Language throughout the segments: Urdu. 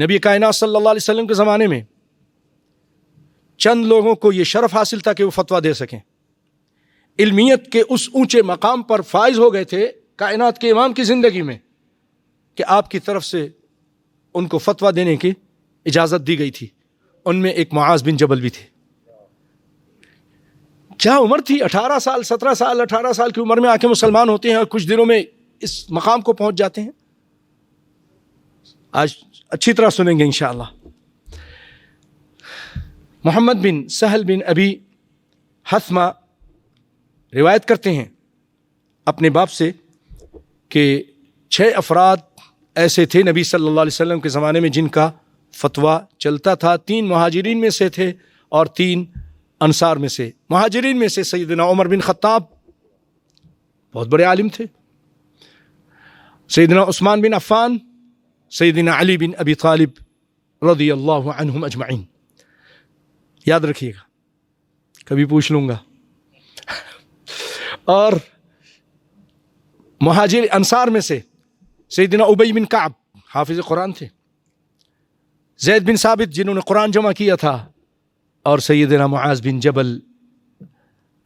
نبی کائنات صلی اللہ علیہ وسلم کے زمانے میں چند لوگوں کو یہ شرف حاصل تھا کہ وہ فتویٰ دے سکیں، علمیت کے اس اونچے مقام پر فائز ہو گئے تھے کائنات کے امام کی زندگی میں کہ آپ کی طرف سے ان کو فتویٰ دینے کی اجازت دی گئی تھی۔ ان میں ایک معاذ بن جبل بھی تھے۔ کیا عمر تھی، 18 سال 17 سال 18 سال کی عمر میں آ کے مسلمان ہوتے ہیں اور کچھ دنوں میں اس مقام کو پہنچ جاتے ہیں۔ آج اچھی طرح سنیں گے انشاءاللہ۔ محمد بن سہل بن ابی حثمہ روایت کرتے ہیں اپنے باپ سے کہ 6 افراد ایسے تھے نبی صلی اللہ علیہ وسلم کے زمانے میں جن کا فتویٰ چلتا تھا۔ 3 مہاجرین میں سے تھے اور 3 انصار میں سے۔ مہاجرین میں سے سیدنا عمر بن خطاب بہت بڑے عالم تھے، سیدنا عثمان بن عفان، سیدنا علی بن ابی طالب رضی اللہ عنہم اجمعین۔ یاد رکھیے گا، کبھی پوچھ لوں گا۔ اور مہاجر انصار میں سے سیدنا ابی بن کعب حافظ قرآن تھے، زید بن ثابت جنہوں نے قرآن جمع کیا تھا، اور سیدنا معاذ بن جبل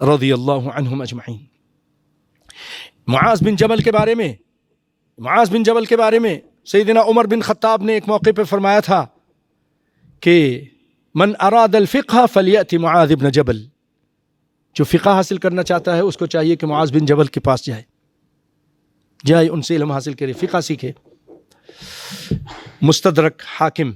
رضی اللہ عنہم اجمعین۔ معاذ بن جبل کے بارے میں سیدنا عمر بن خطاب نے ایک موقع پہ فرمایا تھا کہ من اراد الفقہ فلیأت معاذ بن جبل، جو فقہ حاصل کرنا چاہتا ہے اس کو چاہیے کہ معاذ بن جبل کے پاس جائے ان سے علم حاصل کرے، فقہ سیکھے۔ مستدرک حاکم